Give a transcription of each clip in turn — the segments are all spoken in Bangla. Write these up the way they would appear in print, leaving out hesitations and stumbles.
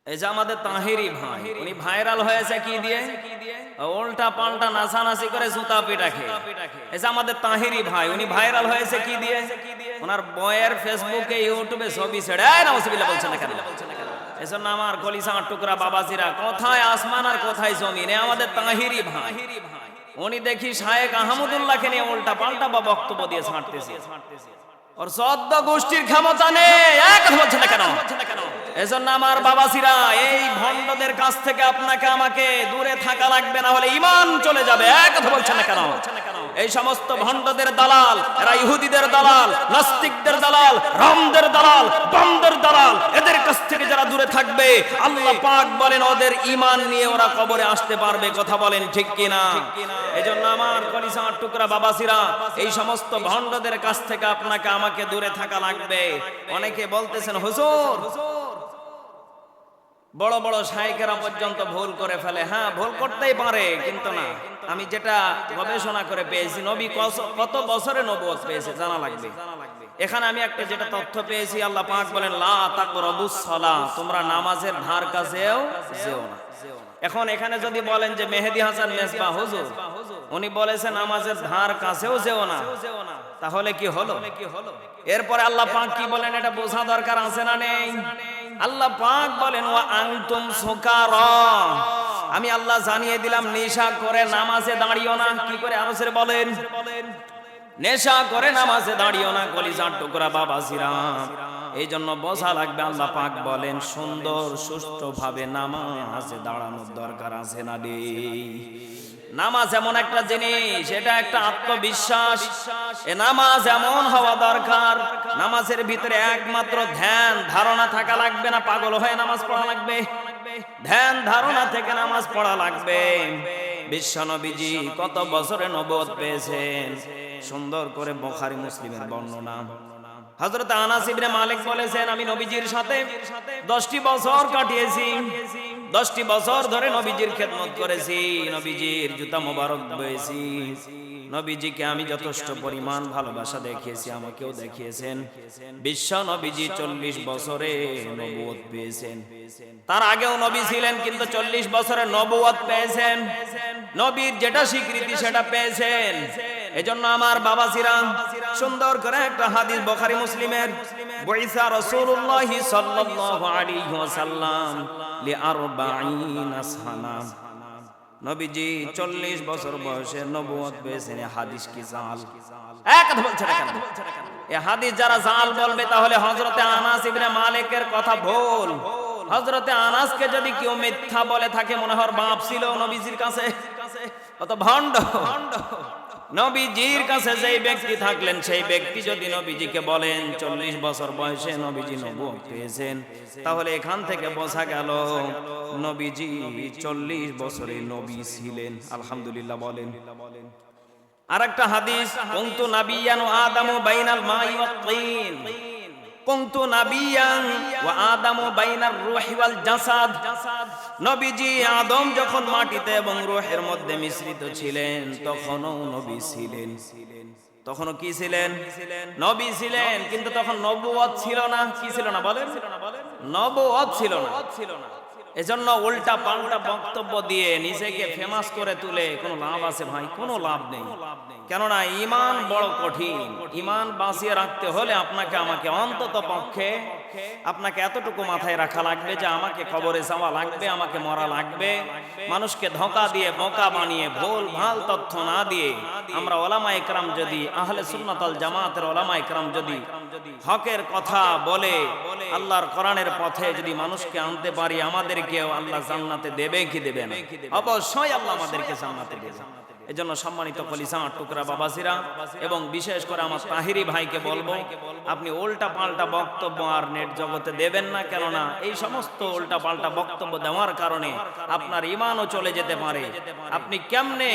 এই যে আমাদের তাহেরি ভাই, উনি ভাইরাল হয়েছে কি দিয়ে? উল্টা পাল্টা নাচানাচি করে জুতা পিটা খেয়ে। এই যে আমাদের তাহেরি ভাই, উনি ভাইরাল হয়েছে কি দিয়ে? ওনার বয়ের ফেসবুকে ইউটিউবে ছবি ছেড়ে নাউজুবিল্লাহ বলছেন না কেন? এজন্য আমার কলিজা টুকরা বাবাজিরা, কোথায় আসমান আর কোথায় জমিন? আমাদের তাহেরি ভাই, উনি দেখি শায়েখ আহমদুল্লাহকে নিয়ে উল্টা পাল্টা বা বক্তব্য দিয়ে ছাড়তেছে। ওর 14 গোষ্ঠীর ক্ষমতা নেই, এক কথা বলছেন না কেন? এজন্য আমার বাবাজিরা, এই ভণ্ডদের কাছ থেকে আপনাকে আমাকে দূরে থাকা লাগবে, না হলে ঈমান চলে যাবে। এক কথা বলছেন না কেন? এই সমস্ত ভণ্ডদের দালাল, এরা ইহুদিদের দালাল, নাস্তিকদের দালাল, রামদের দালাল, বামদের দালাল, এদের কাছ থেকে যারা দূরে থাকবে, আল্লাহ পাক বলেন ওদের ঈমান নিয়ে ওরা কবরে আসতে পারবে। কথা বলেন ঠিক কিনা? এজন্য আমার কলিজার টুকরা বাবাজিরা, এই সমস্ত ভণ্ডদের কাছ থেকে আপনাকে আমাকে দূরে থাকা লাগবে। অনেকে বলতেছেন হুজুর, বড় বড় শায়েখেরা পর্যন্ত ভুল করে ফেলে। হ্যাঁ, ভুল করতেই পারে, কিন্তু না, আমি যেটা গবেষণা করে পেয়েছি, নবী কত বছরে নবুয়ত পেয়েছে জানা লাগবে। এখানে আমি একটা যেটা তথ্য পেয়েছি, আল্লাহ পাক বলেন লা তাকরাবুস সালাহ, তোমরা নামাজের ধার কাছেও যেও না। এখন এখানে যদি বলেন যে মেহেদী হাসান মেজবা হুজুর, উনি বলেছেন নামাজের ধার কাছেও যেও না, তাহলে কি হলো? এরপরে আল্লাহ পাক কি বলেন এটা বোঝা দরকার আছে না নেই? আল্লাহ পাক বলেন ওয়া আনতুম সুকারা, আমি আল্লাহ জানিয়ে দিলাম নেশা করে নামাজে দাঁড়িও না। কি করে আরো ছেড়ে বলেন? নেশা করে নামাজে দাঁড়িও না। কলিজার টুকরা বাবাজিরা, এই জন্য বোঝা লাগবে, আল্লাহ পাক বলেন সুন্দর সুষ্ঠুভাবে নামাজে দাঁড়ানোর দরকার আছে না রে? নামাজ এমন একটা জিনিস, এটা একটা আত্মবিশ্বাস। এ নামাজ এমন হওয়া দরকার, নামাজের ভিতরে একমাত্র ধ্যান ধারণা থাকা লাগবে না, পাগল হয়ে নামাজ পড়া লাগবে। ধ্যান ধারণা থেকে নামাজ পড়া লাগবে। বিশ্ব নবীজি কত বছরে নবুয়ত পেয়েছেন, সুন্দর করে বুখারী মুসলিমের বর্ণনা। হযরত আনাস ইবনে মালিক বলেছেন, আমি নবীজির সাথে 10টি বছর কাটিয়েছি, 10টি বছর ধরে নবীজির খেদমত করেছি, নবীজির জুতা মোবারক বয়েছি, নবীজিকে আমি যথেষ্ট পরিমাণ ভালোবাসা দেখিয়েছি, আমাকেও দেখিয়েছেন। বিশ্ব নবীজি 40 বছরে নবুয়ত পেয়েছেন। তার আগেও নবী ছিলেন, কিন্তু 40 বছরে নবুয়ত পেয়েছেন। নবীর যেটা স্বীকৃতি সেটা পেয়েছেন। এজন্য আমার বাবাজিরা, সুন্দর করে একটা হাদিস বুখারী মুসলিমের, বুইসা রাসূলুল্লাহ সাল্লাল্লাহু আলাইহি ওয়াসাল্লাম লি 40 সানা, নবীজি 40 বছর বয়সে নবুয়ত পেয়েছেন। হাদিস কি জাল? এক কথা বলছেন না কেন? এই হাদিস যারা জাল বলবে, তাহলে হযরতে আনাস ইবনে মালিকের কথা ভুল। হযরতে আনাসকে যদি কেউ মিথ্যা বলে থাকে, মনে হয় বাপ ছিল নবীজির কাছে, কত ভণ্ড। নবীজির কাছে যেই ব্যক্তি থাকলেন, সেই ব্যক্তি যদি নবীজিকে বলেন 40 বছর বয়সে নবীজি নবুয়ত পেয়েছেন, তাহলে এখান থেকে বোঝা গেল নবীজি 40 বছরে নবী ছিলেন। আলহামদুলিল্লাহ বলেন। আরেকটা হাদিস, কুনতু নাবিয়ান ওয়া আদামু বাইনাল মাই ওয়াত তিন, কুনতু নাবিয়ান ওয়া আদামু বাইনার রূহি ওয়াল জাসাদ। নবীজি আদম যখন মাটিতে এবং রূহের মধ্যে মিশ্রিত ছিলেন, তখনও নবী ছিলেন। তখনও কি ছিলেন? নবী ছিলেন, কিন্তু তখন নবুয়ত ছিল না। কি ছিল না বলেন? নবুয়ত ছিল না। এজন্য উল্টা পাল্টা বক্তব্য দিয়ে নিজেকে ফেমাস করে তুলে কোনো লাভ আছে ভাই? কোনো লাভ নেই। কেননা ঈমান বড় কঠিন। ঈমান বাঁচিয়ে রাখতে হলে আপনাকে আমাকে অন্তত পক্ষে আপনাকে এতটুকু মাথায় রাখা লাগবে যে আমাকে কবরে যাওয়া লাগবে, আমাকে মরা লাগবে। মানুষকে ধোঁকা দিয়ে, বোকা বানিয়ে, ভুল ভাল তথ্য না দিয়ে আমরা ওলামায়ে কেরাম যদি, আহলে সুন্নাত ওয়াল জামাতের ওলামায়ে কেরাম যদি হকের কথা বলে আল্লাহর কোরআনের পথে যদি মানুষকে আনতে পারি, আমাদেরকেও আল্লাহ জান্নাতে দেবে কি দেবে না? অবশ্যই আল্লাহ আমাদেরকে জান্নাতে দেবে। এজন্য সম্মানিত কলিজার টুকরা বাবাজিরা, এবং বিশেষ করে আমার তাহেরি ভাইকে বলবো, আপনি উল্টা পাল্টা বক্তব্য আর নেট জগতে দেবেন না। কেননা এই সমস্ত উল্টা পাল্টা বক্তব্য দেওয়ার কারণে আপনার ঈমানও চলে যেতে পারে। আপনি কেমনে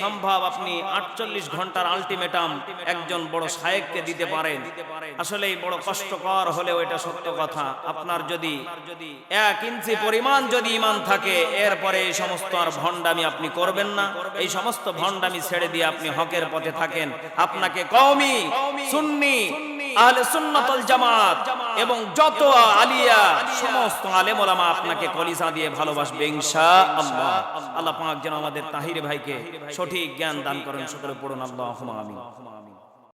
সম্ভব আপনি 48 ঘন্টার আলটিমেটাম একজন বড় শায়েখকে দিতে পারেন? আসলে এই বড় কষ্টকর হলেও এটা সত্য কথা। আপনার যদি 1 ইঞ্চি পরিমাণ যদি ঈমান থাকে, এরপরে এই সমস্ত আর ভণ্ডামি আপনি করবেন না। এই সমস্ত ভণ্ডামি ছেড়ে দিয়ে আপনি হকের পথে থাকেন। আপনাকে কওমি, সুন্নি, আহলে সুন্নাত ওয়াল জামাত এবং যত আলিয়া সমস্ত আলেম ওলামা আপনাকে কলিজা দিয়ে ভালোবাসবে ইনশাআল্লাহ। আল্লাহ পাক যেন আমাদের তাহির ভাইকে সঠিক জ্ঞান দান করেন। সকলে পড়ুন আল্লাহুম্মা আমিন।